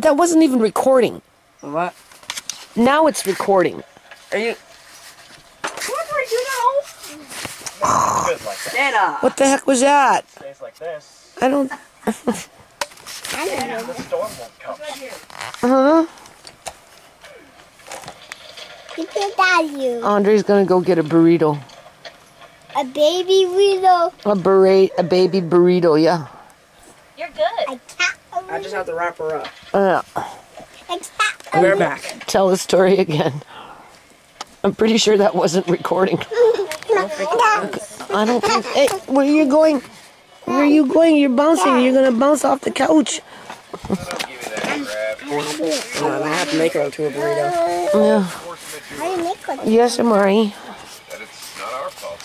That wasn't even recording. What? Now it's recording. Are you... What do I do now? Good like that. Santa! What the heck was that? Stays like this. I don't... And the storm won't come. Huh? Look at that, you. Andre's gonna go get a burrito. A baby burrito. A baby burrito, yeah. You're good. A cat. I just have to wrap her up. Yeah. A cat. We're back. Tell the story again. I'm pretty sure that wasn't recording. I don't think... Hey, where are you going? Where are you going? You're bouncing. You're gonna bounce off the couch. Give me that crap. No, I have to make her into a burrito. Yeah. How do you make one? Yes, Amari. That it's not our fault.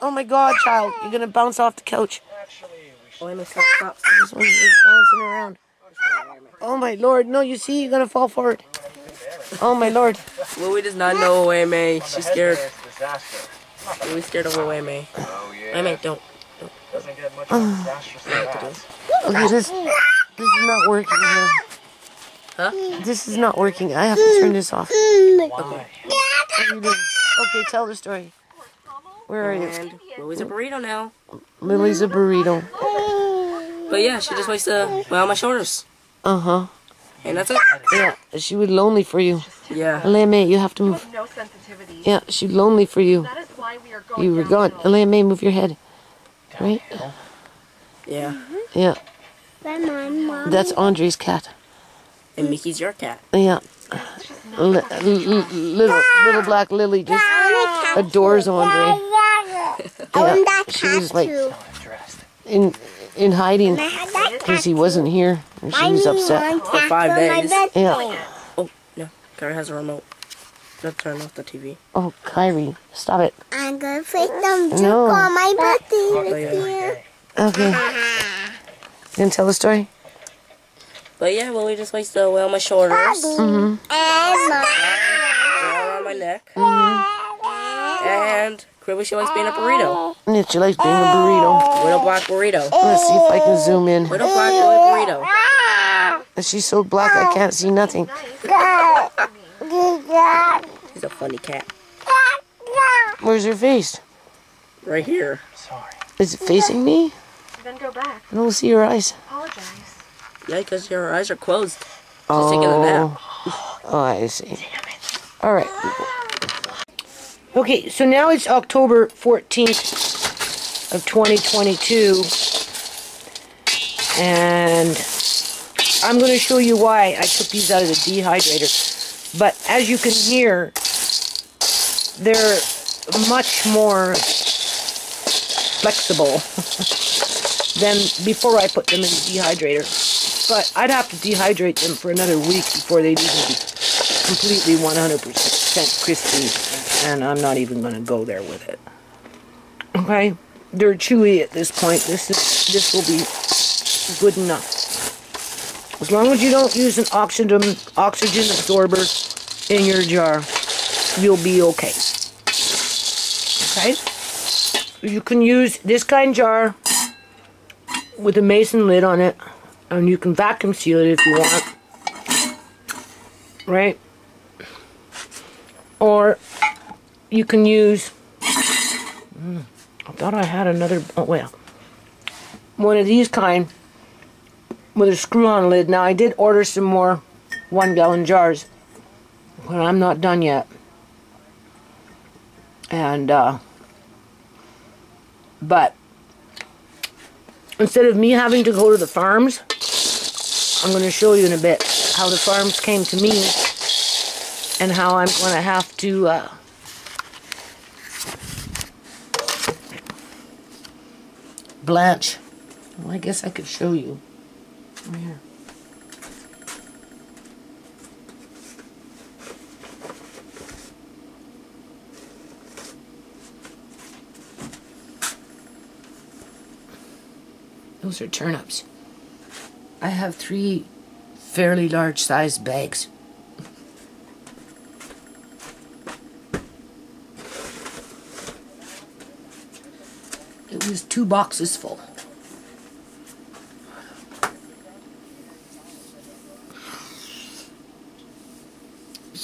Oh my God, child. You're gonna bounce off the couch. Actually, we should. Oh, let me stop. This one is bouncing around. Oh my Lord. No, you see, you're gonna fall forward. Oh my Lord. Louie does not know May. She's scared. It's disaster. Louie's scared of May. Oh yeah. May, don't. Doesn't get much more disastrous than that. Okay, this is not working here. Huh? This is not working. I have to turn this off. Why? What are you doing? Okay, tell the story. Where are you? And Louie's a burrito now. Lily's a burrito. But yeah, she just likes to weigh on my shoulders. Uh-huh. And that's it. Yeah, she was lonely for you. Yeah. Elena, you have to move. No sensitivity. Yeah, she's lonely for you. That is why we are going. You were gone. Elena, move your head. Right? Yeah. Yeah, Mom. that's Andre's cat. And Mickey's your cat. Yeah. Little black Lily just adores Andre. Yeah, she was like in hiding because he wasn't here. And she was upset. For 5 days. Yeah. Oh, no. Kyrie has a remote. Let's turn off the TV. Oh, Kyrie, stop it. I'm gonna fix them to No. call my birthday this year. Okay. You gonna tell the story? But yeah, Louie just likes to weigh on my shoulders. Mm-hmm. Around my neck. And Cribby, she likes being a burrito. Yeah, she likes being a burrito. Little black burrito. Let's see if I can zoom in. Little black little burrito. She's so black I can't see nothing. She's a funny cat. Where's her face? Right here. Sorry. Is it facing me? Then go back. I don't see her eyes. Apologize. Yeah, because your eyes are closed. She's taking a nap. Oh, I see. All right. Okay, so now it's October 14th of 2022. And I'm going to show you why I took these out of the dehydrator. But as you can hear, they're much more flexible than before I put them in the dehydrator. But I'd have to dehydrate them for another week before they'd even be completely 100% crispy. And I'm not even going to go there with it. Okay? They're chewy at this point. This will be good enough. As long as you don't use an oxygen absorber in your jar, you'll be okay. Okay? You can use this kind of jar with a mason lid on it, and you can vacuum seal it if you want. Right? Or you can use... I thought I had another... Oh, well. One of these kind with a screw-on lid. Now, I did order some more 1-gallon jars, but I'm not done yet. And, but instead of me having to go to the farms, I'm going to show you in a bit how the farms came to me and how I'm going to have to blanch. Well, I guess I could show you. Right here. Those are turnips. I have 3 fairly large sized bags. It was 2 boxes full.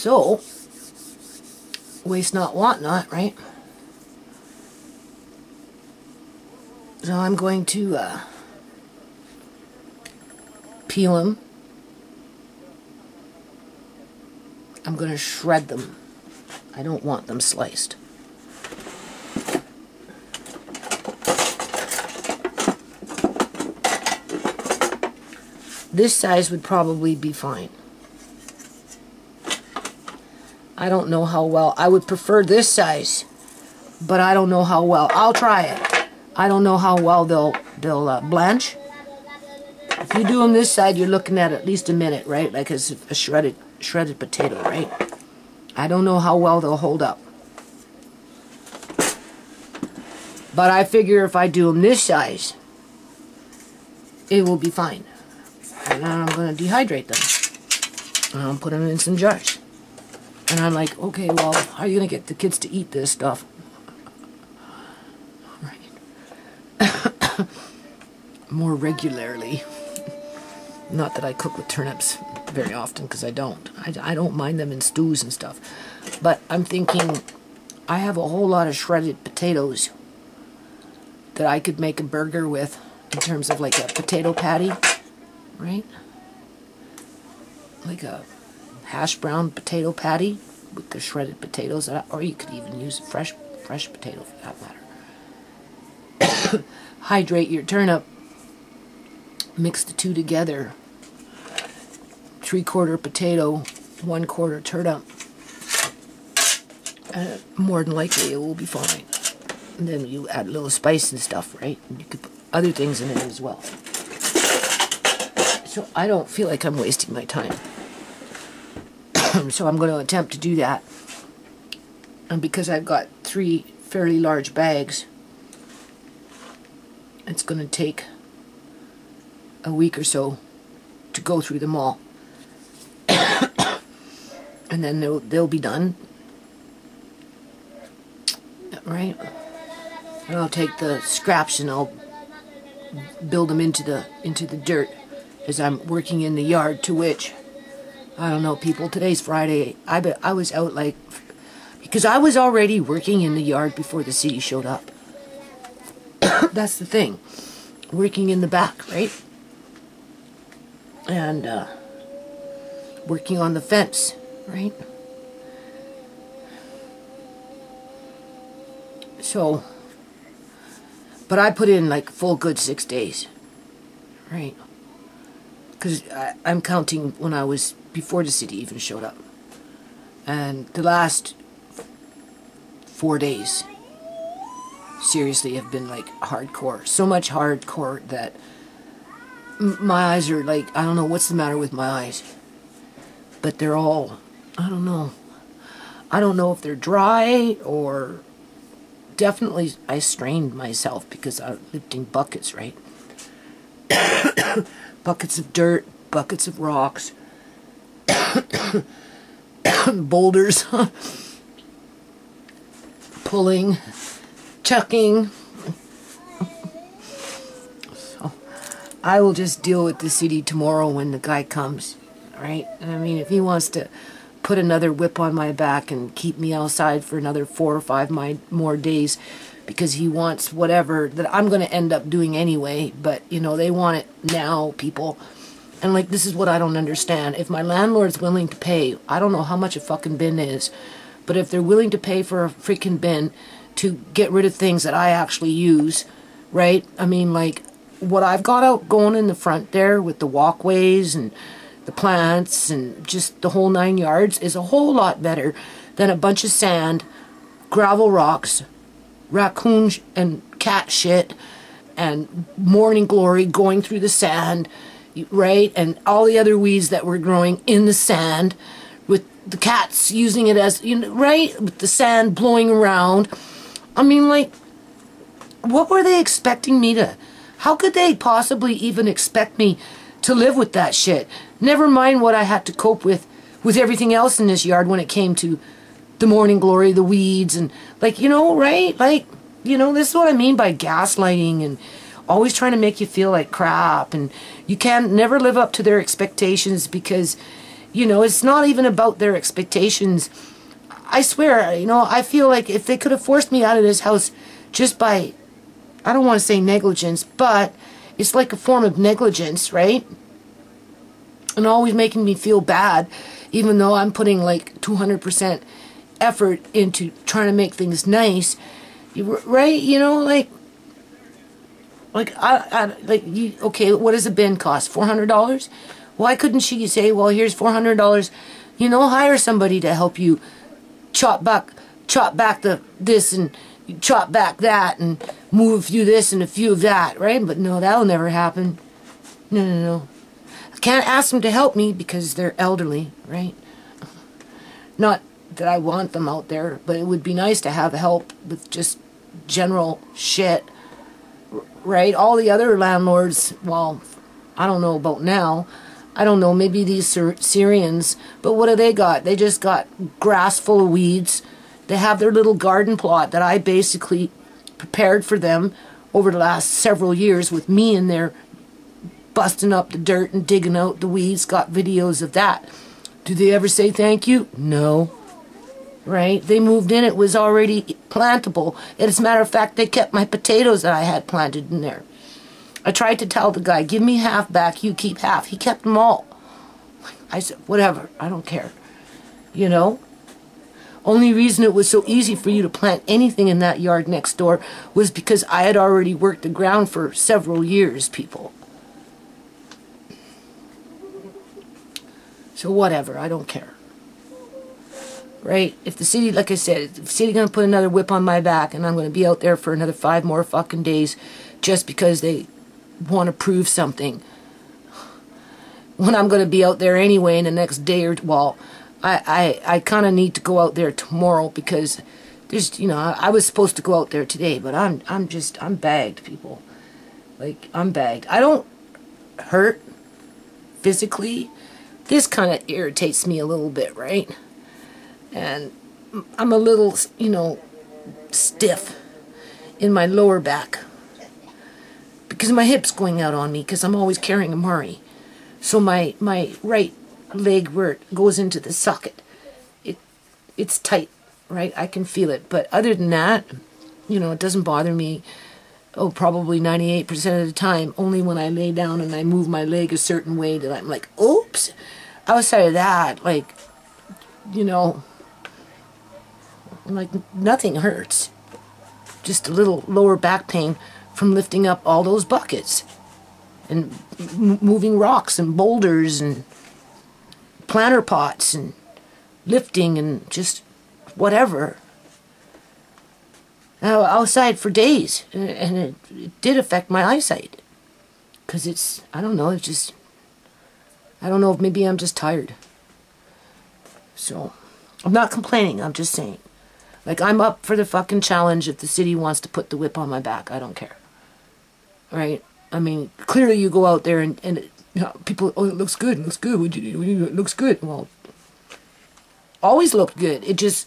So, waste not, want not, right? So I'm going to peel them. I'm going to shred them. I don't want them sliced. This size would probably be fine. I don't know how well. I would prefer this size, but I don't know how well. I'll try it. I don't know how well they'll blanch. If you do them this side, you're looking at least a minute, right? Like it's a shredded potato, right? I don't know how well they'll hold up. But I figure if I do them this size, it will be fine. And then I'm going to dehydrate them. And I'll put them in some jars. And I'm like, okay, well, how are you going to get the kids to eat this stuff? Right. More regularly. Not that I cook with turnips very often, because I don't. I don't mind them in stews and stuff. But I'm thinking, I have a whole lot of shredded potatoes that I could make a burger with, in terms of like a potato patty, right? Like a hash brown potato patty with the shredded potatoes, or you could even use fresh potato for that matter. Hydrate your turnip, mix the two together, 3/4 potato, 1/4 turnip, and more than likely it will be fine. And then you add a little spice and stuff, right? And you could put other things in it as well. So I don't feel like I'm wasting my time. So I'm going to attempt to do that. And because I've got 3 fairly large bags, it's going to take a week or so to go through them all. And then they'll be done. Right? And I'll take the scraps and I'll build them into the dirt as I'm working in the yard, to which, I don't know, people, today's Friday. I was out like, because I was already working in the yard before the city showed up. That's the thing. Working in the back, right? And working on the fence, right? So, but I put in like full good 6 days, right? Because I'm counting when I was before the city even showed up. And the last 4 days seriously have been like hardcore. So much hardcore that my eyes are like, I don't know what's the matter with my eyes. But they're all, I don't know. I don't know if they're dry or... Definitely I strained myself because I was lifting buckets, right? Buckets of dirt, buckets of rocks, boulders, pulling, chucking. So I will just deal with the city tomorrow when the guy comes, right? I mean, if he wants to put another whip on my back and keep me outside for another 4 or 5 more days because he wants whatever that I'm going to end up doing anyway, but you know, they want it now, people. And like, this is what I don't understand. If my landlord's willing to pay, I don't know how much a fucking bin is, but if they're willing to pay for a freaking bin to get rid of things that I actually use, right? I mean, like, what I've got out going in the front there with the walkways and the plants and just the whole 9 yards is a whole lot better than a bunch of sand, gravel rocks, raccoon and cat shit, and morning glory going through the sand, right? And all the other weeds that were growing in the sand, with the cats using it as, you know, right? With the sand blowing around. I mean, like, what were they expecting me to... How could they possibly even expect me to live with that shit? Never mind what I had to cope with everything else in this yard when it came to the morning glory, the weeds, and like, you know, right? Like, you know, this is what I mean by gaslighting and always trying to make you feel like crap, and you can never live up to their expectations because You know, it's not even about their expectations. I swear, you know, I feel like if they could have forced me out of this house just by, I don't want to say negligence, but it's like a form of negligence, right? And always making me feel bad, even though I'm putting like 200% effort into trying to make things nice, right? You know, like okay, what does a bin cost? $400? Why couldn't she say, well, here's $400, you know, hire somebody to help you chop back this and chop back that and move a few this and a few of that, right? But no, that'll never happen. No. I can't ask them to help me because they're elderly, right? Not that I want them out there, but it would be nice to have help with just general shit, right? All the other landlords, well, I don't know about now. I don't know, maybe these Syrians, but what do they got? They just got grass full of weeds. They have their little garden plot that I basically prepared for them over the last several years with me in there busting up the dirt and digging out the weeds. Got videos of that. Do they ever say thank you? No. Right? They moved in, it was already plantable. And as a matter of fact, they kept my potatoes that I had planted in there. I tried to tell the guy, give me half back, you keep half. He kept them all. I said, whatever, I don't care. You know? Only reason it was so easy for you to plant anything in that yard next door was because I had already worked the ground for several years, people. So whatever, I don't care. Right? If the city, like I said, if the city going to put another whip on my back and I'm going to be out there for another 5 more fucking days just because they want to prove something, when I'm going to be out there anyway in the next day or, well, I kind of need to go out there tomorrow because there's, you know, I was supposed to go out there today, but I'm bagged, people. Like, I'm bagged. I don't hurt physically. This kind of irritates me a little bit, right? And I'm a little, you know, stiff in my lower back because my hip's going out on me because I'm always carrying a Murray. So my right leg where it goes into the socket, it's tight, right? I can feel it. But other than that, you know, it doesn't bother me. Oh, probably 98% of the time. Only when I lay down and I move my leg a certain way that I'm like, oops. Outside of that, like, you know, like nothing hurts. Just a little lower back pain from lifting up all those buckets and moving rocks and boulders and planter pots and lifting and just whatever. Now, outside for days, and it did affect my eyesight. Because it's, I don't know, it's just, I don't know if maybe I'm just tired. So, I'm not complaining, I'm just saying. Like, I'm up for the fucking challenge if the city wants to put the whip on my back. I don't care. Right? I mean, clearly you go out there and you know, people, oh, it looks good, it looks good. It looks good. Well, always looked good. It just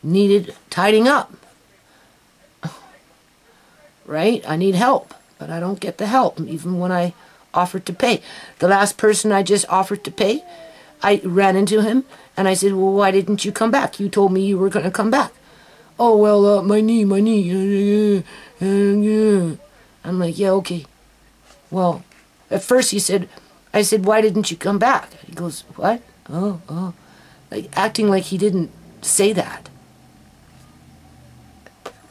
needed tidying up. Right? I need help, but I don't get the help, even when I offered to pay. The last person I just offered to pay, I ran into him, and I said, well, why didn't you come back? You told me you were going to come back. Oh, well, my knee. I'm like, yeah, okay. Well, at first I said, why didn't you come back? He goes, what? Oh. Like, acting like he didn't say that.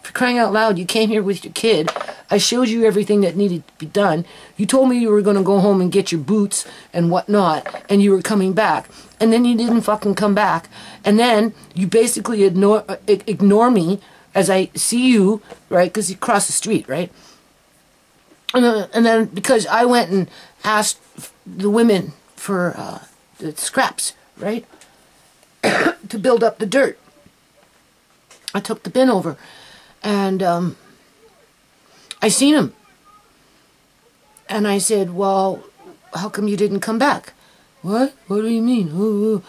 For crying out loud, you came here with your kid. I showed you everything that needed to be done. You told me you were going to go home and get your boots and whatnot, and you were coming back. And then you didn't fucking come back. And then you basically ignore me as I see you, right? Because you cross the street, right? And then because I went and asked the women for the scraps, right? To build up the dirt. I took the bin over. And I seen him. And I said, well, how come you didn't come back? What? What do you mean? Oh.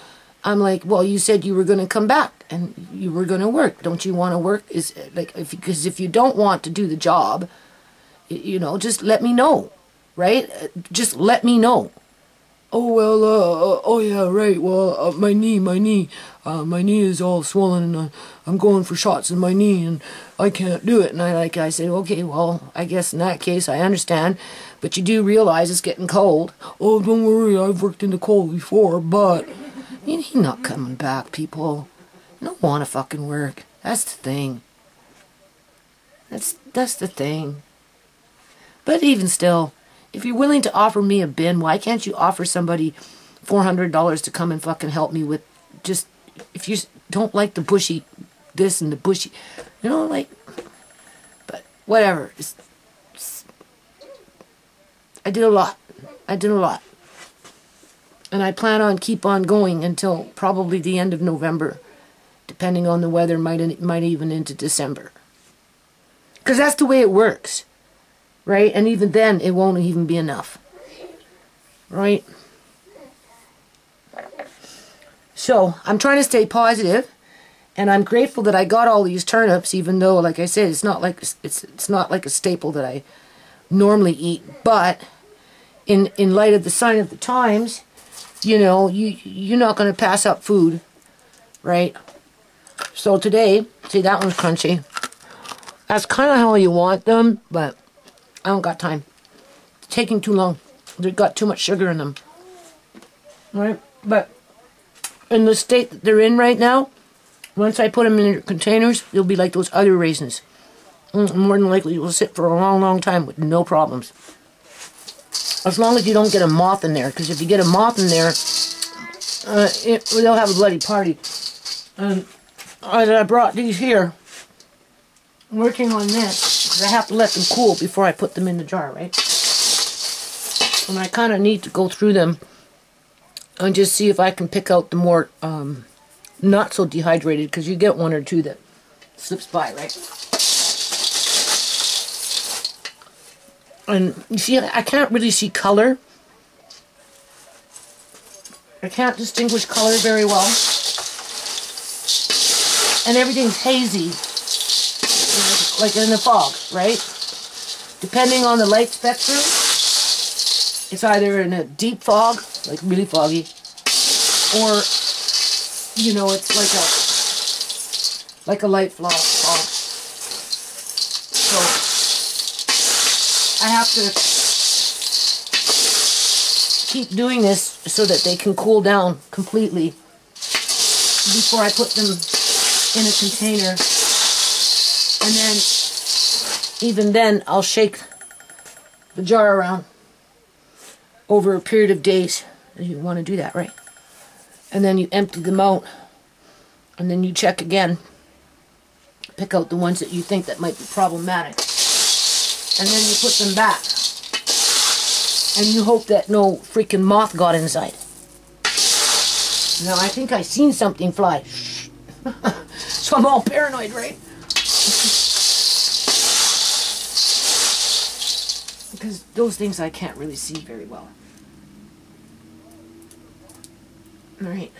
I'm like, well, you said you were going to come back and you were going to work. Don't you want to work? Is like, because if you don't want to do the job, you know, just let me know, right? Just let me know. Oh, well, oh yeah, right, well, my knee is all swollen, and I'm going for shots in my knee, and I can't do it. And I said, okay, well, I guess in that case, I understand, but you do realize it's getting cold. Oh, don't worry, I've worked in the cold before, but he's not coming back, people. You don't want to fucking work. That's the thing. That's the thing. But even still, if you're willing to offer me a bin, why can't you offer somebody $400 to come and fucking help me with just, if you don't like the bushy this and the bushy, you know, like, but whatever. I did a lot. And I plan on keep on going until probably the end of November, depending on the weather, might even into December. Because that's the way it works. Right? And even then, it won't even be enough. Right? So, I'm trying to stay positive, and I'm grateful that I got all these turnips, even though, like I said, it's not like a staple that I normally eat. But in light of the sign of the times, you know, you're not going to pass up food, right? So today, see, that one's crunchy. That's kind of how you want them, but I don't got time. It's taking too long. They've got too much sugar in them. Right? But in the state that they're in right now, once I put them in their containers, they'll be like those other raisins. More than likely, will sit for a long, long time with no problems. As long as you don't get a moth in there. Because if you get a moth in there, they'll have a bloody party. And I brought these here. Working on this, because I have to let them cool before I put them in the jar, right? And I kind of need to go through them and just see if I can pick out the more not so dehydrated, because you get one or two that slips by, right? And you see, I can't really see color. I can't distinguish color very well. And everything's hazy. Like in the fog, right? Depending on the light spectrum, it's either in a deep fog, like really foggy, or, you know, it's like a light fog. So I have to keep doing this so that they can cool down completely before I put them in a container. And then, even then, I'll shake the jar around over a period of days. You want to do that, right? And then you empty them out. And then you check again. Pick out the ones that you think that might be problematic. And then you put them back. And you hope that no freaking moth got inside. Now, I think I seen something fly. So I'm all paranoid, right? Because those things I can't really see very well. Alright.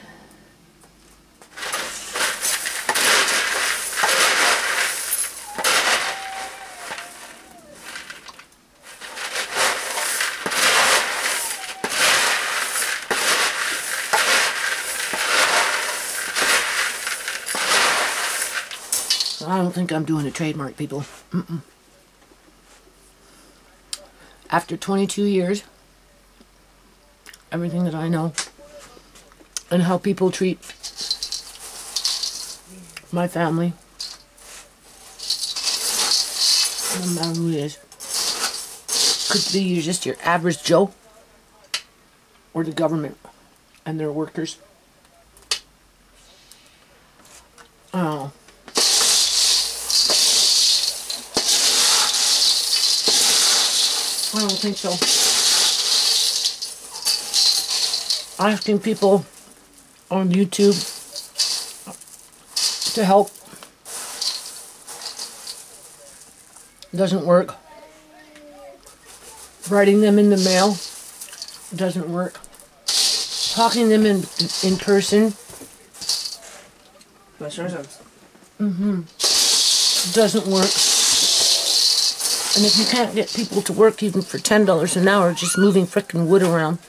I don't think I'm doing a trademark, people. After 22 years, everything that I know, and how people treat my family, no matter who it is, could be just your average Joe, or the government and their workers. I don't know. I don't think so. Asking people on YouTube to help doesn't work. Writing them in the mail doesn't work. Talking them in person doesn't work. And if you can't get people to work even for $10 an hour just moving frickin' wood around,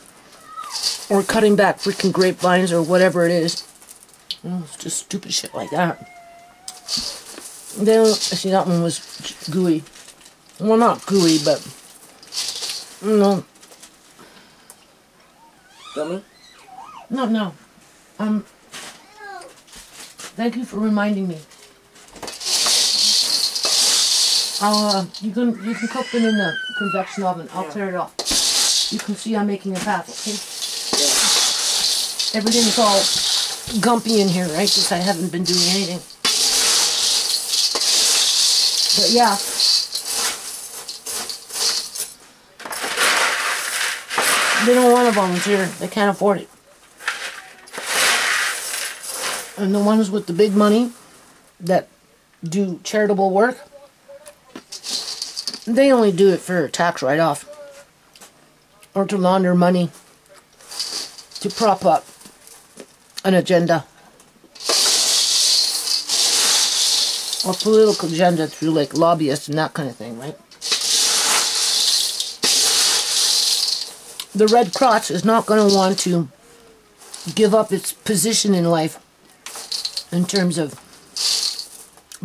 or cutting back freaking grapevines or whatever it is. It's just stupid shit like that. Then, see, that one was gooey. Well, not gooey, but, you know. Gummy? No. Thank you for reminding me. You can cook them in the convection oven. I'll clear it off. You can see I'm making a path, okay? Yeah. Everything's all gumpy in here, right? Because I haven't been doing anything. But yeah. They don't want to volunteer. They can't afford it. And the ones with the big money that do charitable work, they only do it for a tax write-off. Or to launder money to prop up an agenda. Or political agenda through like lobbyists and that kind of thing, right? The Red Cross is not going to want to give up its position in life in terms of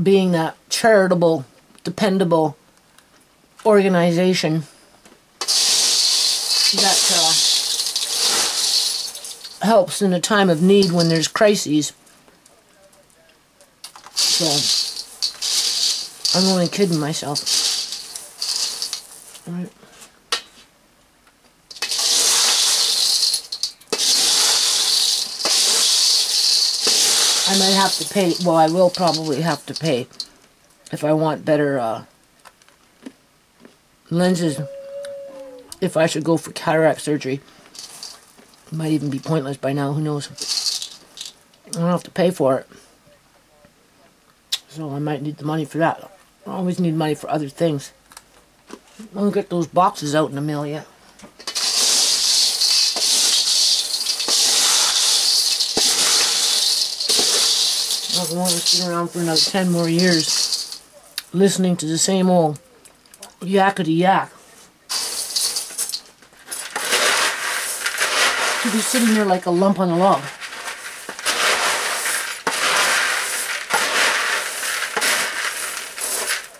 being that charitable, dependable organization that helps in a time of need when there's crises. So, I'm only kidding myself. All right. I might have to pay, well, I will probably have to pay if I want better lenses, if I should go for cataract surgery. It might even be pointless by now, who knows. I don't have to pay for it. So I might need the money for that. I always need money for other things. I'll get those boxes out in the mail yet. I don't want to sit around for another 10 more years listening to the same old yakety yak. To be sitting there like a lump on a log.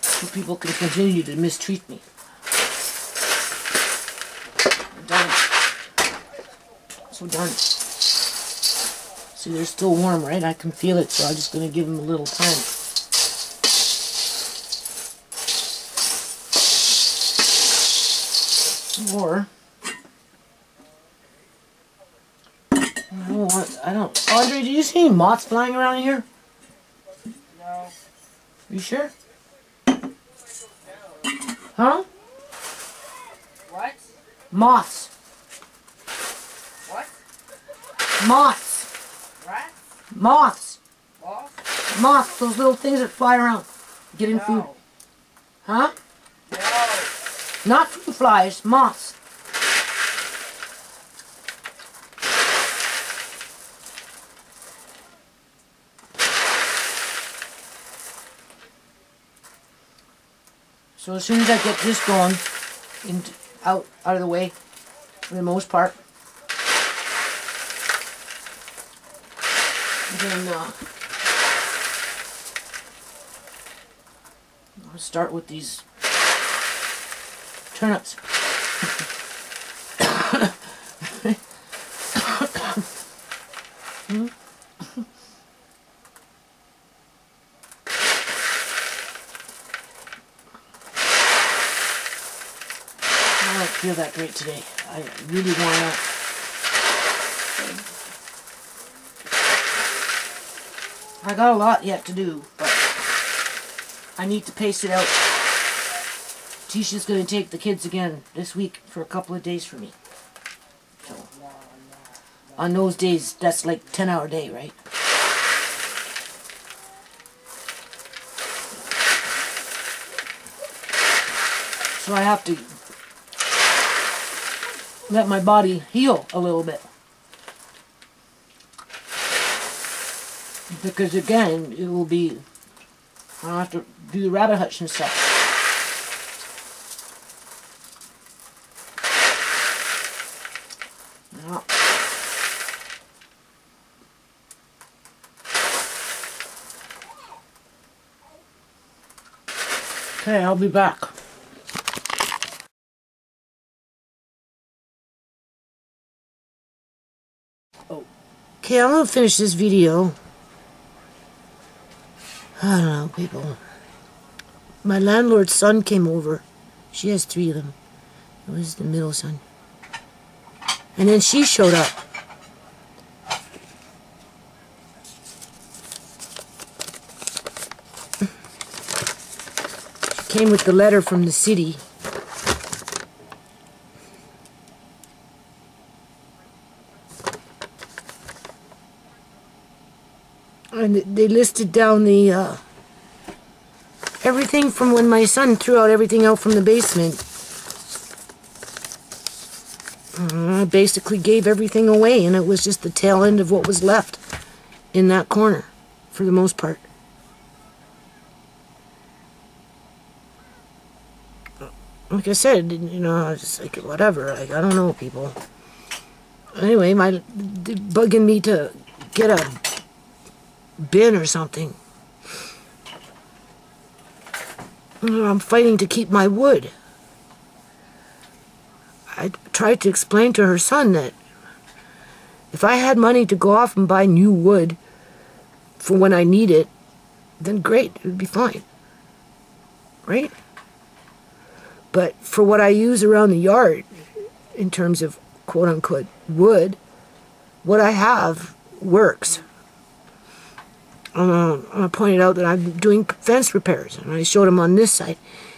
So people can continue to mistreat me. I'm done. So done. See, they're still warm, right? I can feel it, so I'm just going to give them a little time. Or, I don't, Audrey, do you see any moths flying around in here? No. You sure? Huh? What? Moths. What? Moths. Rats? Moths. Moths? Moths, those little things that fly around. Getting food. Huh? No. Not fruit flies, moths. So as soon as I get this going, out of the way, for the most part, then I'll start with these turnips. I don't feel that great today. I really want to. I got a lot yet to do, but I need to pace it out. Tisha's going to take the kids again this week for a couple of days for me. So, on those days, that's like 10-hour day, right? So I have to let my body heal a little bit. Because again, it will be, I'll have to do the rabbit hutch and stuff. Yeah. Okay, I'll be back. Okay, I'm gonna finish this video. I don't know, people. My landlord's son came over. She has 3 of them. It was the middle son. And then she showed up. She came with the letter from the city. And they listed down the, everything from when my son threw out everything out from the basement. I basically gave everything away, and it was just the tail end of what was left in that corner, for the most part. Like I said, you know, I was just like, whatever, like, I don't know, people. Anyway, they're bugging me to get a bin or something. I'm fighting to keep my wood. I tried to explain to her son that if I had money to go off and buy new wood for when I need it, then great, it would be fine. Right? But for what I use around the yard, in terms of quote-unquote wood, what I have works. I pointed out that I'm doing fence repairs, and I showed him on this side.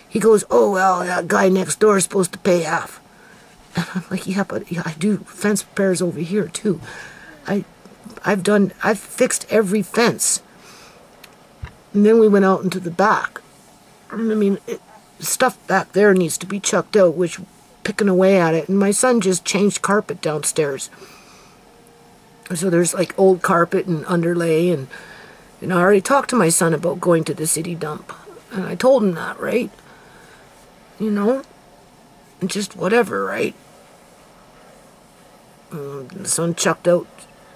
He goes, oh, well, that guy next door is supposed to pay half. And I'm like, yeah, but I do fence repairs over here, too. I've fixed every fence. And then we went out into the back. I mean, stuff back there needs to be chucked out, which picking away at it. And my son just changed carpet downstairs. So there's like old carpet and underlay, and I already talked to my son about going to the city dump. And I told him that, right? You know? And just whatever, right? The son chucked out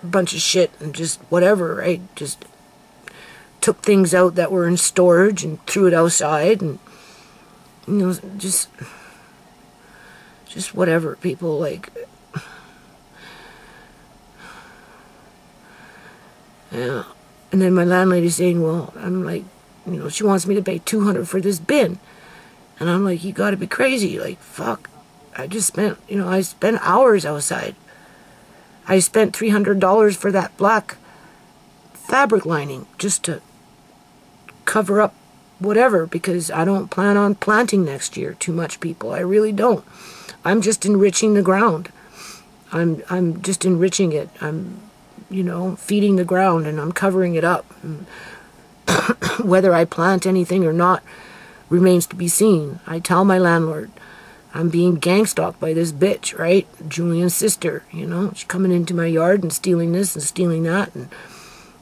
a bunch of shit and just whatever, right? Just took things out that were in storage and threw it outside, and you know, just whatever, people, like, yeah. And then my landlady's saying, well, I'm like, you know, she wants me to pay $200 for this bin. And I'm like, you gotta be crazy. Like, fuck. I just spent, you know, I spent hours outside. I spent $300 for that black fabric lining just to cover up whatever, because I don't plan on planting next year too much, people. I really don't. I'm just enriching the ground. I'm just enriching it. I'm, you know, feeding the ground, and I'm covering it up. And whether I plant anything or not remains to be seen. I tell my landlord, I'm being gang-stalked by this bitch, right? Julian's sister, you know. She's coming into my yard and stealing this and stealing that, and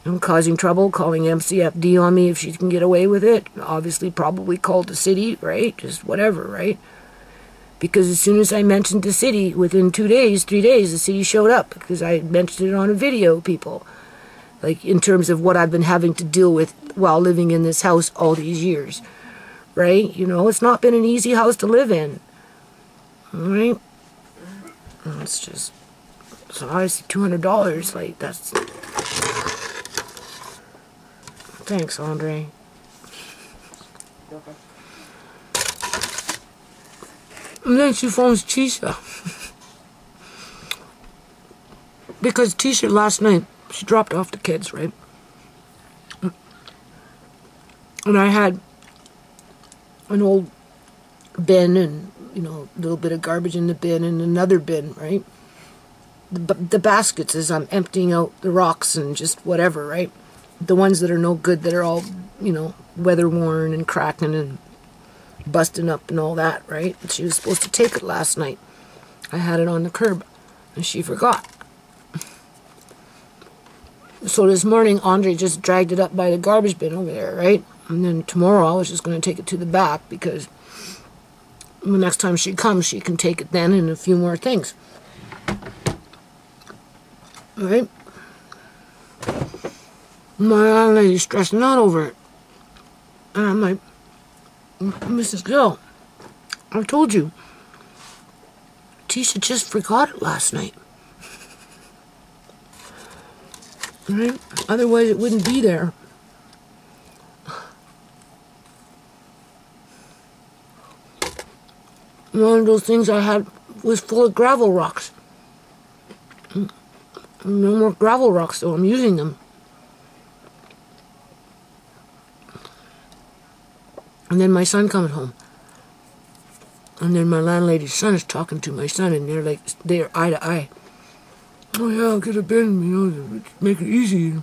I'm causing trouble, calling MCFD on me if she can get away with it. Obviously, probably called the city, right? Just whatever, right? Because as soon as I mentioned the city, within 2 days, 3 days, the city showed up, because I mentioned it on a video, people. Like, in terms of what I've been having to deal with while living in this house all these years, right? You know, it's not been an easy house to live in, all right? It's just, so obviously $200, like, that's... Thanks, Andre. Okay. And then she phones Tisha. Because Tisha last night, she dropped off the kids, right? And I had an old bin and, you know, a little bit of garbage in the bin and another bin, right? The baskets as I'm emptying out the rocks and just whatever, right? The ones that are no good, that are all, you know, weather-worn and cracking and busting up and all that, right? And she was supposed to take it last night. I had it on the curb, and she forgot. So this morning, Andre just dragged it up by the garbage bin over there, right? And then tomorrow, I was just going to take it to the back, because the next time she comes, she can take it then and a few more things. Right? My landlady's stressing out over it. And I'm like, Mrs. Gill, I told you, Tisha just forgot it last night. Right? Otherwise it wouldn't be there. One of those things I had was full of gravel rocks. No more gravel rocks, so I'm using them. And then my son comes home. And then my landlady's son is talking to my son, and they're eye to eye. Oh yeah, I'll get a bin, you know, make it easy.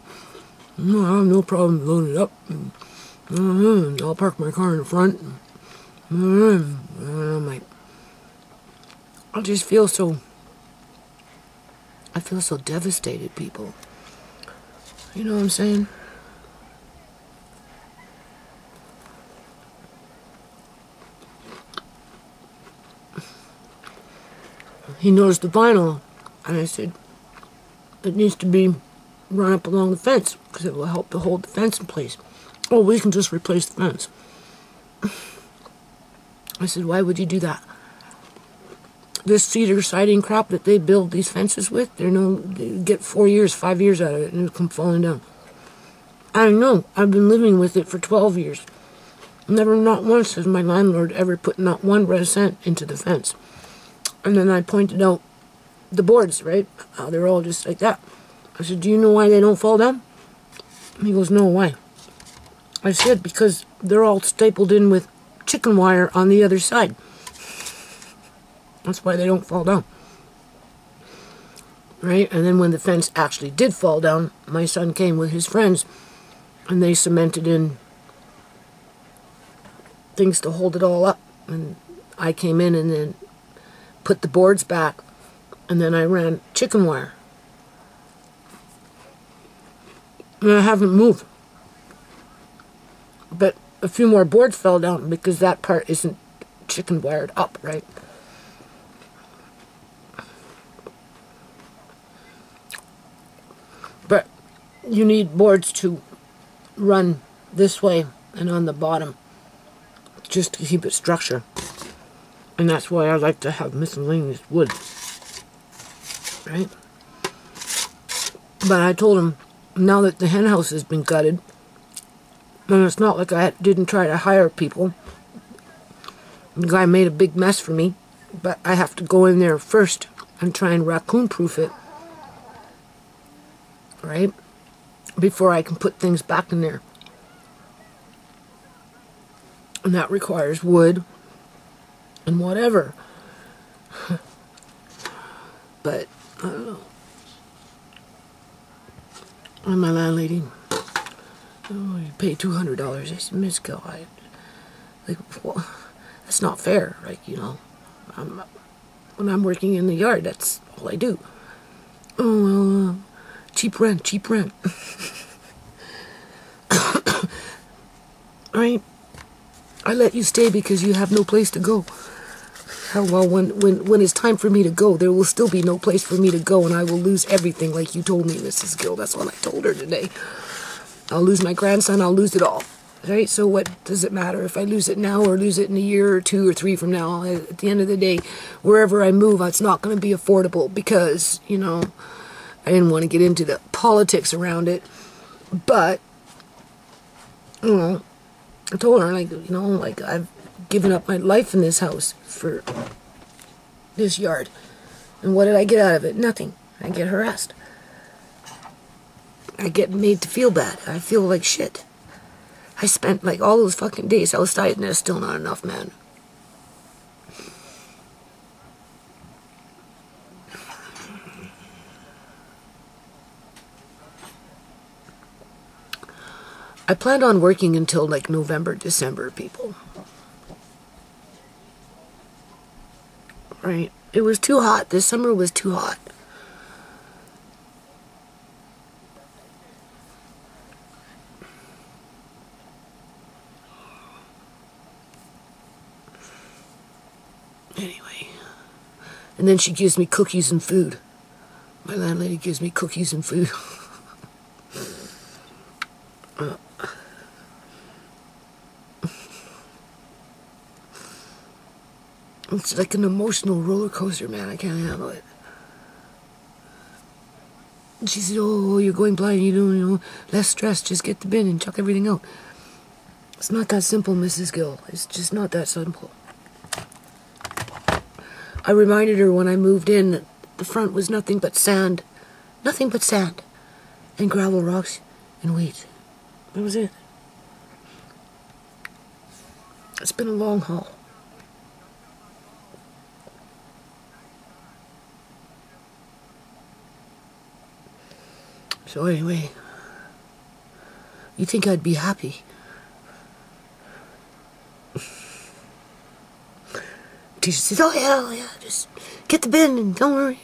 No, I have no problem loading it up. And I'll park my car in the front. And I'm like, I feel so devastated, people. You know what I'm saying? He noticed the vinyl, and I said, it needs to be run up along the fence, because it will help to hold the fence in place. Oh, we can just replace the fence. I said, why would you do that? This cedar siding crap that they build these fences with, they get 4 years, 5 years out of it, and it'll come falling down. I know, I've been living with it for 12 years. Never, not once has my landlord ever put not 1 red cent into the fence. And then I pointed out the boards, right? How they're all just like that. I said, do you know why they don't fall down? He goes, no, why? I said, because they're all stapled in with chicken wire on the other side. That's why they don't fall down. Right? And then when the fence actually did fall down, my son came with his friends, and they cemented in things to hold it all up. And I came in and then put the boards back, and then I ran chicken wire. And I haven't moved. But a few more boards fell down because that part isn't chicken wired up, right? But you need boards to run this way and on the bottom just to keep it structure. And that's why I like to have miscellaneous wood. Right? But I told him, now that the hen house has been gutted, and it's not like I didn't try to hire people. The guy made a big mess for me, but I have to go in there first and try and raccoon-proof it. Right? Before I can put things back in there. And that requires wood and whatever. But, I don't know. And my landlady, oh, you pay $200. I said, Miss Gill, well, that's not fair. Like, you know, when I'm working in the yard, that's all I do. Oh, well, cheap rent, cheap rent. Right? I let you stay because you have no place to go. How well, when it's time for me to go, there will still be no place for me to go, and I will lose everything like you told me, Mrs. Gill. That's what I told her today. I'll lose my grandson, I'll lose it all. Right? So what does it matter if I lose it now or lose it in a year or 2 or 3 from now? At the end of the day, wherever I move, it's not going to be affordable because, you know, I didn't want to get into the politics around it. But, you know, I told her, like, you know, like, I've given up my life in this house for this yard. And what did I get out of it? Nothing. I get harassed. I get made to feel bad. I feel like shit. I spent, like, all those fucking days outside, and there's still not enough, man. I planned on working until, like, November, December, people. Right? It was too hot. This summer was too hot. Anyway. And then she gives me cookies and food. My landlady gives me cookies and food. It's like an emotional roller coaster, man. I can't handle it. And she said, oh, you're going blind. You know, less stress. Just get the bin and chuck everything out. It's not that simple, Mrs. Gill. It's just not that simple. I reminded her when I moved in that the front was nothing but sand. Nothing but sand. And gravel rocks and weeds. That was it. It's been a long haul. So anyway, you think I'd be happy? Teacher says, oh yeah, just get the bin and don't worry,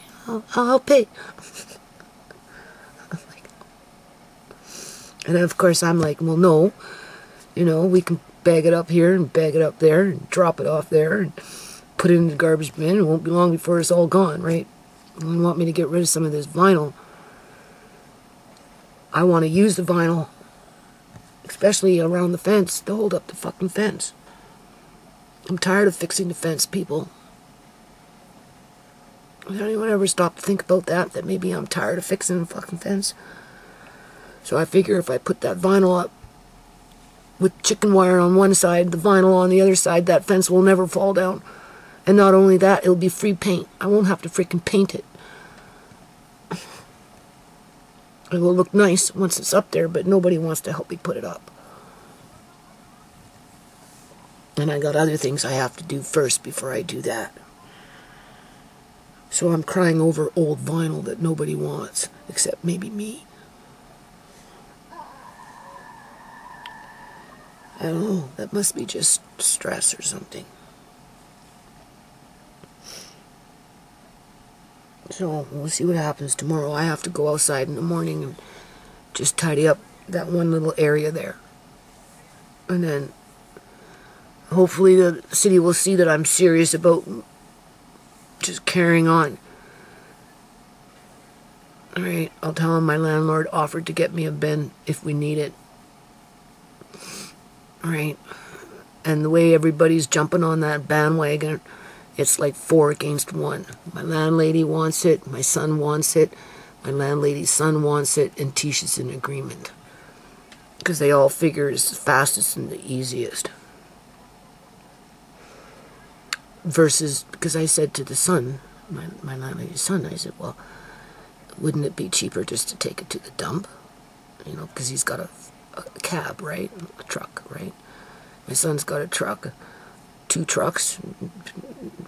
I'll pay. And of course I'm like, well no, you know, we can bag it up here and bag it up there and drop it off there and put it in the garbage bin. It won't be long before it's all gone, right? You want me to get rid of some of this vinyl. I want to use the vinyl, especially around the fence, to hold up the fucking fence. I'm tired of fixing the fence, people. Has anyone ever stopped to think about that? That maybe I'm tired of fixing the fucking fence? So I figure if I put that vinyl up with chicken wire on one side, the vinyl on the other side, that fence will never fall down. And not only that, it'll be free paint. I won't have to freaking paint it. It will look nice once it's up there, but nobody wants to help me put it up. And I got other things I have to do first before I do that. So I'm crying over old vinyl that nobody wants, except maybe me. I don't know, that must be just stress or something. So we'll see what happens tomorrow. I have to go outside in the morning and just tidy up that one little area there. And then hopefully the city will see that I'm serious about just carrying on. Alright, I'll tell him my landlord offered to get me a bin if we need it. Alright. And the way everybody's jumping on that bandwagon, it's like 4 against 1. My landlady wants it, my son wants it, my landlady's son wants it, and Tisha's in agreement. Because they all figure it's the fastest and the easiest. Versus, because I said to the son, my landlady's son, I said, well, wouldn't it be cheaper just to take it to the dump? You know, because he's got a cab, right? A truck, right? My son's got a truck, 2 trucks,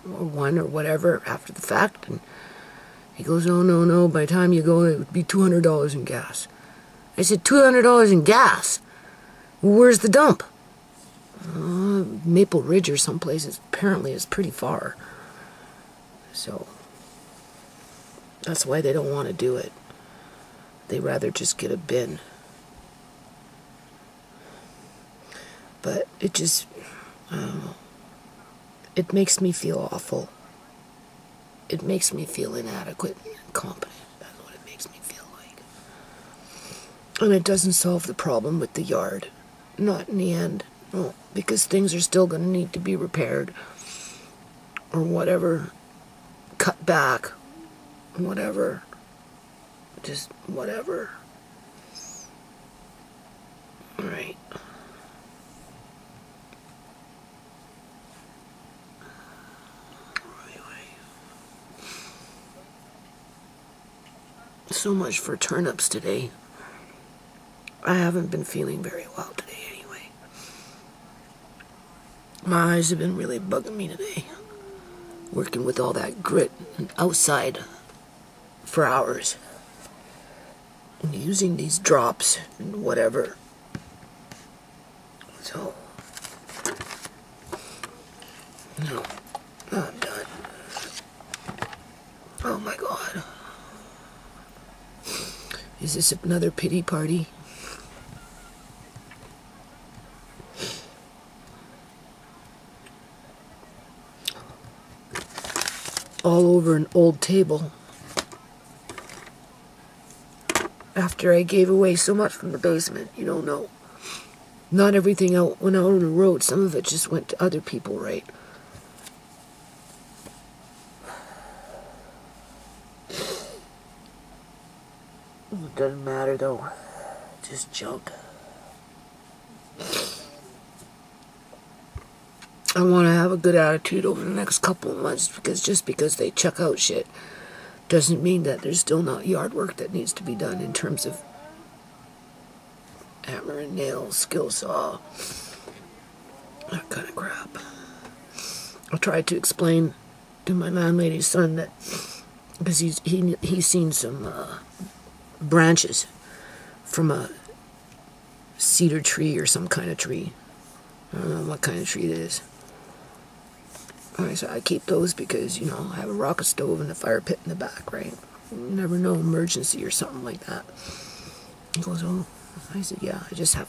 or 1 or whatever after the fact, and he goes, no, by the time you go it would be $200 in gas. I said, $200 in gas? Where's the dump? Maple Ridge or someplace apparently is pretty far. So that's why they don't want to do it. They rather just get a bin. But it just, I don't know. It makes me feel awful. It makes me feel inadequate and incompetent. That's what it makes me feel like. And it doesn't solve the problem with the yard. Not in the end. No, because things are still going to need to be repaired. Or whatever. Cut back. Whatever. Just whatever. Alright. So much for turnips today. I haven't been feeling very well today anyway. My eyes have been really bugging me today. Working with all that grit and outside for hours. And using these drops and whatever. So, no, I'm done. Oh my God. Is this another pity party? All over an old table. after I gave away so much from the basement, you don't know. Not everything went out on the road. Some of it just went to other people, right? It doesn't matter though. Just junk. I want to have a good attitude over the next couple of months, because just because they chuck out shit doesn't mean that there's still not yard work that needs to be done in terms of hammer and nail, skill saw, that kind of crap. I tried to explain to my landlady's son that, because he's seen some branches from a cedar tree or some kind of tree. I don't know what kind of tree it is. So I keep those because, you know, I have a rocket stove and a fire pit in the back, right? You never know, emergency or something like that. He goes, oh. I said, yeah, I just have...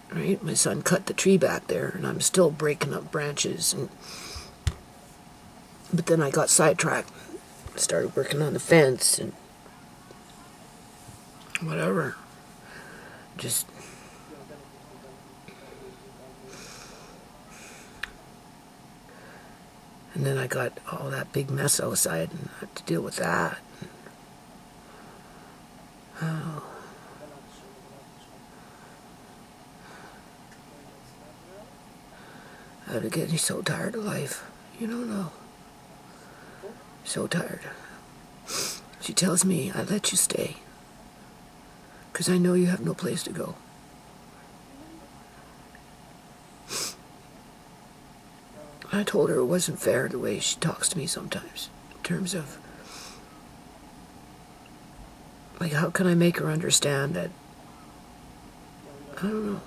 Right? My son cut the tree back there, and I'm still breaking up branches. But then I got sidetracked. Started working on the fence and whatever. Just... And then I got all that big mess outside and I had to deal with that. Oh. I'm getting so tired of life. You don't know. So tired. She tells me, I let you stay, because I know you have no place to go. I told her it wasn't fair the way she talks to me sometimes, in terms of, like, how can I make her understand that, I don't know,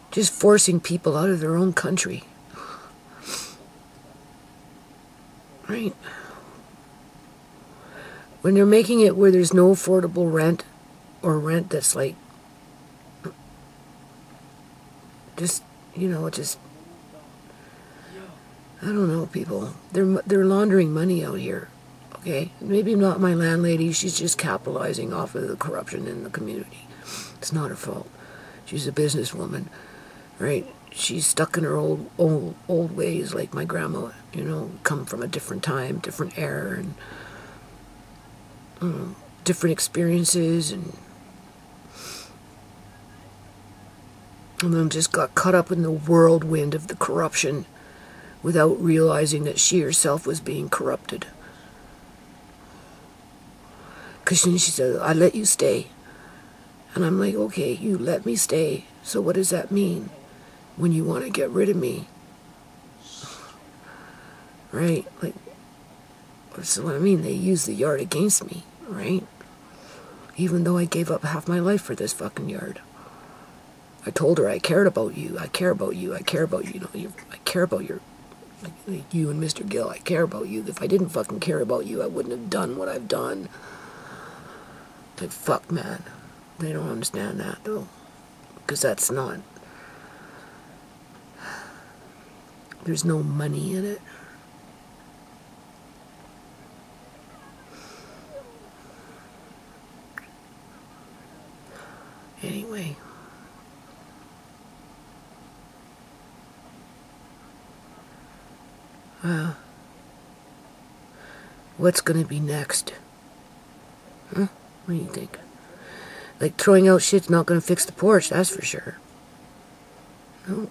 just forcing people out of their own country, right? When they're making it where there's no affordable rent, or rent that's like, just, you know, just, I don't know, people. They're laundering money out here, okay? Maybe not my landlady. She's just capitalizing off of the corruption in the community. It's not her fault. She's a businesswoman, right? She's stuck in her old ways, like my grandma. You know, come from a different time, different era, and different experiences, and then just got caught up in the whirlwind of the corruption without realizing that she herself was being corrupted. Because then she said, I let you stay. And I'm like, okay, you let me stay. So what does that mean when you want to get rid of me? Right? Like, so what I mean, they use the yard against me, right? Even though I gave up half my life for this fucking yard. I told her I cared about you. I care about you. I care about you. You know, I care about your, like you and Mr. Gill. I care about you. If I didn't fucking care about you, I wouldn't have done what I've done. Like, fuck, man. They don't understand that, though. Because that's not... There's no money in it. Anyway... what's gonna be next? Huh? What do you think? Like, throwing out shit's not gonna fix the porch, that's for sure. No.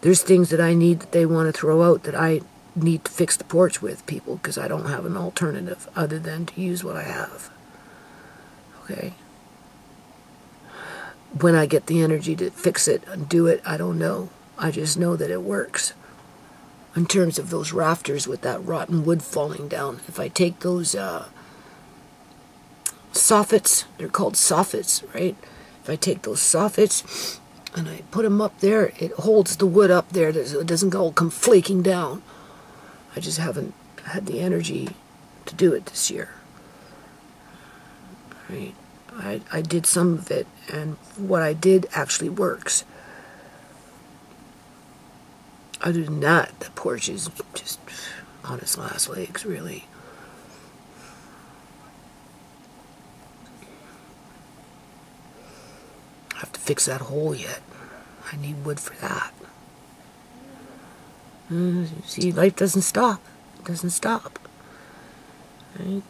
There's things that I need that they want to throw out that I need to fix the porch with, people, because I don't have an alternative other than to use what I have. Okay? When I get the energy to fix it and do it, I don't know. I just know that it works. In terms of those rafters with that rotten wood falling down, if I take those soffits, they're called soffits, right? If I take those soffits and I put them up there, it holds the wood up there so it doesn't all come flaking down. I just haven't had the energy to do it this year. Right? I did some of it, and what I did actually works. Other than that, the porch is just on its last legs, really. I have to fix that hole yet. I need wood for that. See, life doesn't stop. It doesn't stop. Right?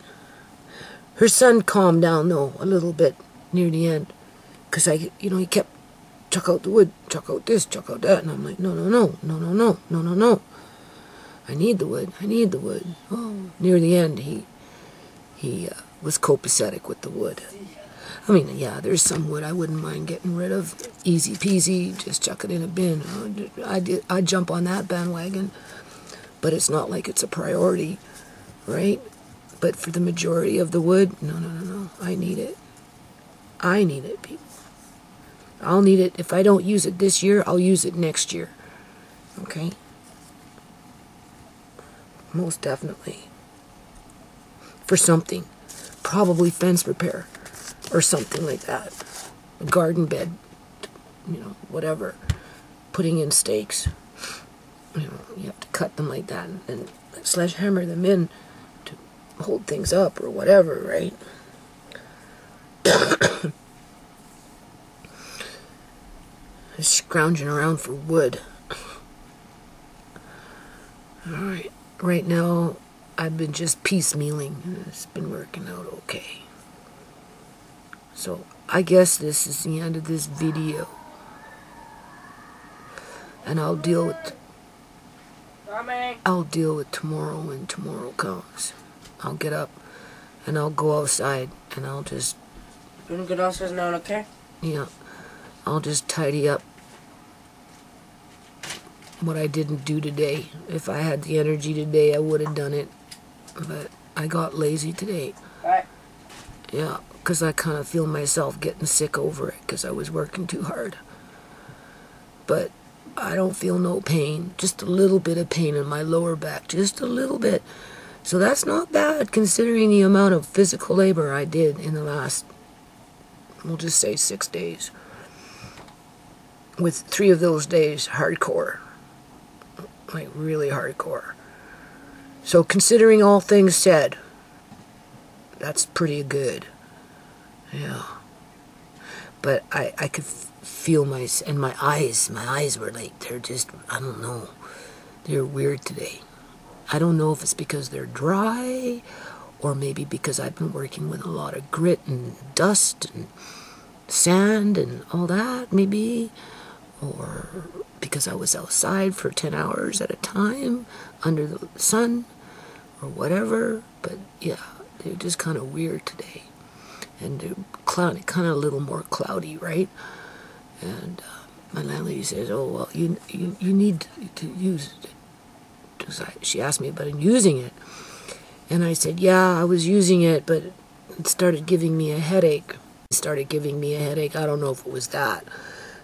Her son calmed down, though, a little bit near the end. Because he kept, chuck out the wood, chuck out this, chuck out that. And I'm like, no. I need the wood. Oh, near the end, he was copacetic with the wood. I mean, yeah, there's some wood I wouldn't mind getting rid of. Easy peasy, just chuck it in a bin. I'd jump on that bandwagon. But it's not like it's a priority, right? But for the majority of the wood, no. I need it. I need it, people. I'll need it. If I don't use it this year, I'll use it next year. Okay? Most definitely. For something. Probably fence repair. Or something like that. A garden bed. Whatever. Putting in stakes. You have to cut them like that. And sledgehammer them in to hold things up or whatever, right? Scrounging around for wood. Alright. Right now, I've been just piecemealing. And it's been working out okay. So, I guess this is the end of this video. And I'll deal with tomorrow when tomorrow comes. I'll get up and I'll go outside and I'll just... You want to go downstairs now, okay? Yeah. I'll just tidy up what I didn't do today. If I had the energy today, I would have done it. But I got lazy today. Alright. Yeah, because I kind of feel myself getting sick over it because I was working too hard. But I don't feel no pain. Just a little bit of pain in my lower back. Just a little bit. So that's not bad considering the amount of physical labor I did in the last, we'll just say 6 days. With 3 of those days hardcore. Like really hardcore. So considering all things said, that's pretty good. Yeah. But I could feel my eyes were like, they're just, I don't know. They're weird today. I don't know if it's because they're dry or maybe because I've been working with a lot of grit and dust and sand and all that, maybe. Or because I was outside for 10 hours at a time under the sun or whatever. But yeah, they're just kind of weird today. And they're cloudy, kind of a little more cloudy, right? And my landlady says, oh, well, you need to use it. She asked me about using it. And I said, yeah, I was using it, but it started giving me a headache. I don't know if it was that.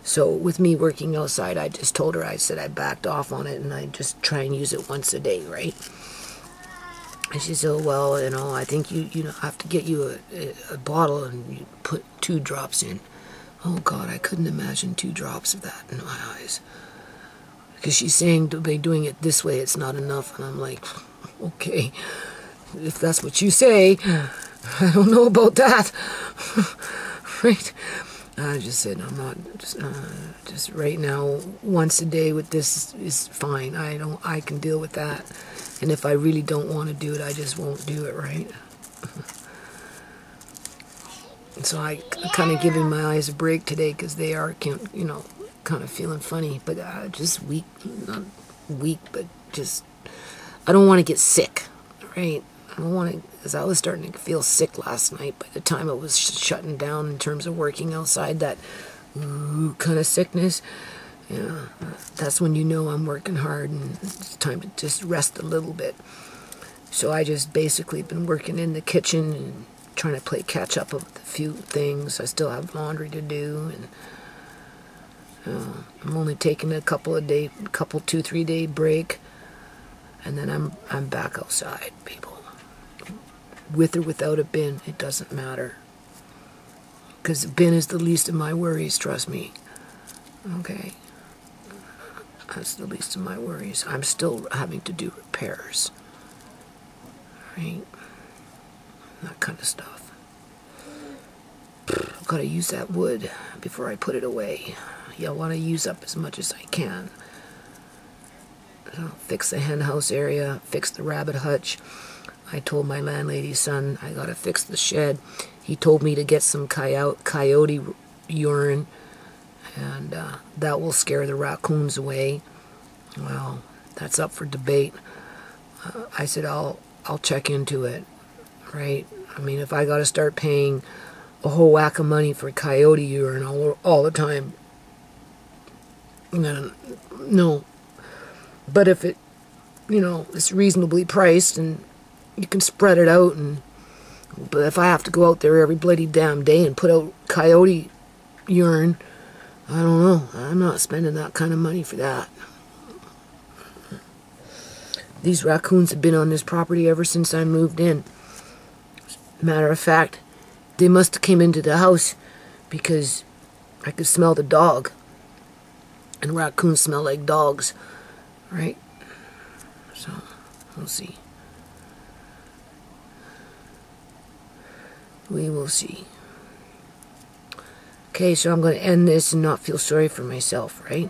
So with me working outside, I just told her, I said I backed off on it and I just try and use it once a day, right? And she said, oh, well, I think you have to get you a bottle and you put 2 drops in. Oh, God, I couldn't imagine 2 drops of that in my eyes. Because she's saying by doing it this way, it's not enough. And I'm like, okay, if that's what you say, I don't know about that. Right? I just said, I'm not, just right now, once a day with this is fine. I can deal with that. And if I really don't want to do it, I just won't do it, right? So I kind of giving my eyes a break today because they are, kind of feeling funny. But just weak, not weak, but just, I don't want to get sick, right? I don't want to, because I was starting to feel sick last night by the time it was shutting down in terms of working outside, that kind of sickness. Yeah, that's when you know I'm working hard and it's time to just rest a little bit. So I just basically been working in the kitchen and trying to play catch up with a few things. I still have laundry to do, and I'm only taking a couple 2-3 day break, and then I'm back outside, people. With or without a bin, it doesn't matter. Because the bin is the least of my worries, trust me. Okay? That's the least of my worries. I'm still having to do repairs. right? That kind of stuff. I've got to use that wood before I put it away. Yeah, I want to use up as much as I can. So fix the hen house area, fix the rabbit hutch. I told my landlady's son I got to fix the shed. He told me to get some coyote urine, and that will scare the raccoons away. Well, that's up for debate. I said I'll check into it, right? I mean, if I got to start paying a whole whack of money for coyote urine all the time, no. But if it, it's reasonably priced and you can spread it out, but if I have to go out there every bloody damn day and put out coyote urine, I don't know. I'm not spending that kind of money for that. These raccoons have been on this property ever since I moved in. Matter of fact, they must have came into the house because I could smell the dog. And raccoons smell like dogs, right? So, we'll see. We will see. Okay, so I'm going to end this and not feel sorry for myself, right?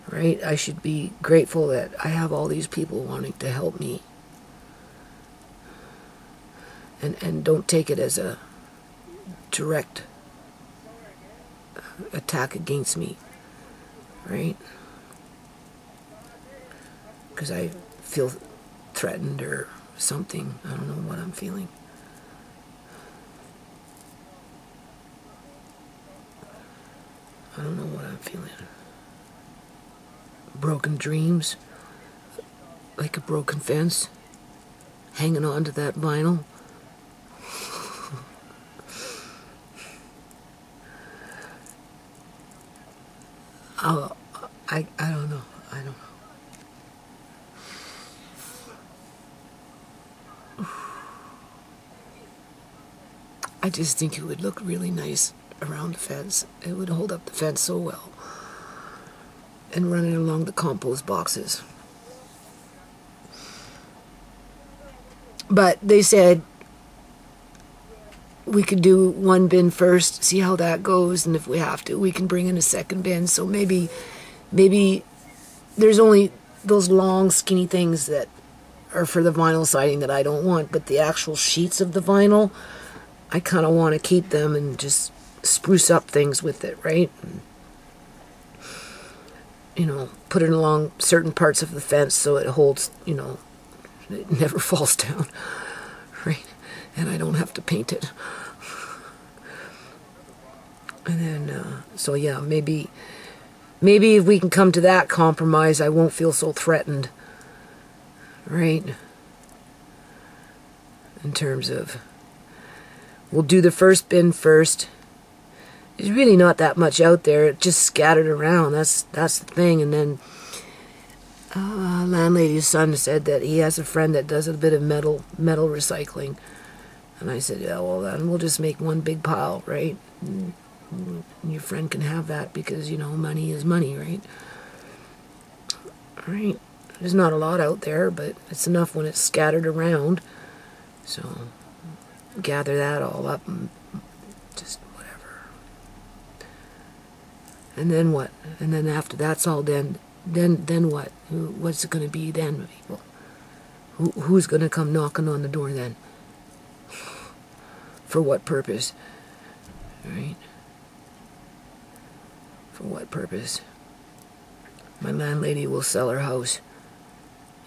Right? I should be grateful that I have all these people wanting to help me. And don't take it as a direct attack against me, right? Because I feel threatened or something. I don't know what I'm feeling. I don't know what I'm feeling. Broken dreams, like a broken fence, hanging on to that vinyl. I don't know. I don't know. I just think it would look really nice around the fence. It would hold up the fence so well. And running along the compost boxes. But they said we could do one bin first, see how that goes, and if we have to, we can bring in a second bin. So maybe there's only those long, skinny things that are for the vinyl siding that I don't want, but the actual sheets of the vinyl, I kind of want to keep them and just spruce up things with it, right? And, put it along certain parts of the fence so it holds, it never falls down, right? And I don't have to paint it. And then, so yeah, maybe if we can come to that compromise, I won't feel so threatened, right? In terms of, we'll do the first bin first. There's really not that much out there. It just scattered around. That's the thing. And then landlady's son said that he has a friend that does a bit of metal recycling. And I said, yeah, well, then we'll just make one big pile, right? And your friend can have that because, money is money, right? All right. There's not a lot out there, but it's enough when it's scattered around. So gather that all up and just whatever. And then what? And then after that's all done, then what? What's it going to be then, people? Who's going to come knocking on the door then? For what purpose? Right? For what purpose? My landlady will sell her house,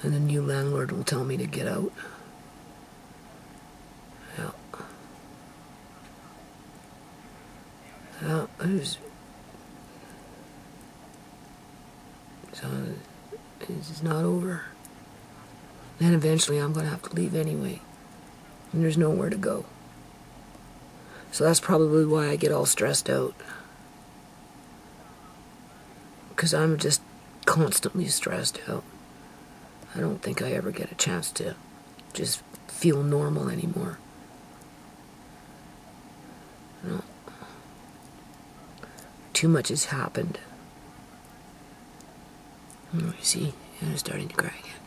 and the new landlord will tell me to get out. Yeah. Yeah, so it's not over. Then eventually I'm going to have to leave anyway. And there's nowhere to go. So that's probably why I get all stressed out. Because I'm just constantly stressed out. I don't think I ever get a chance to just feel normal anymore. No. Too much has happened. You see, I'm starting to cry again.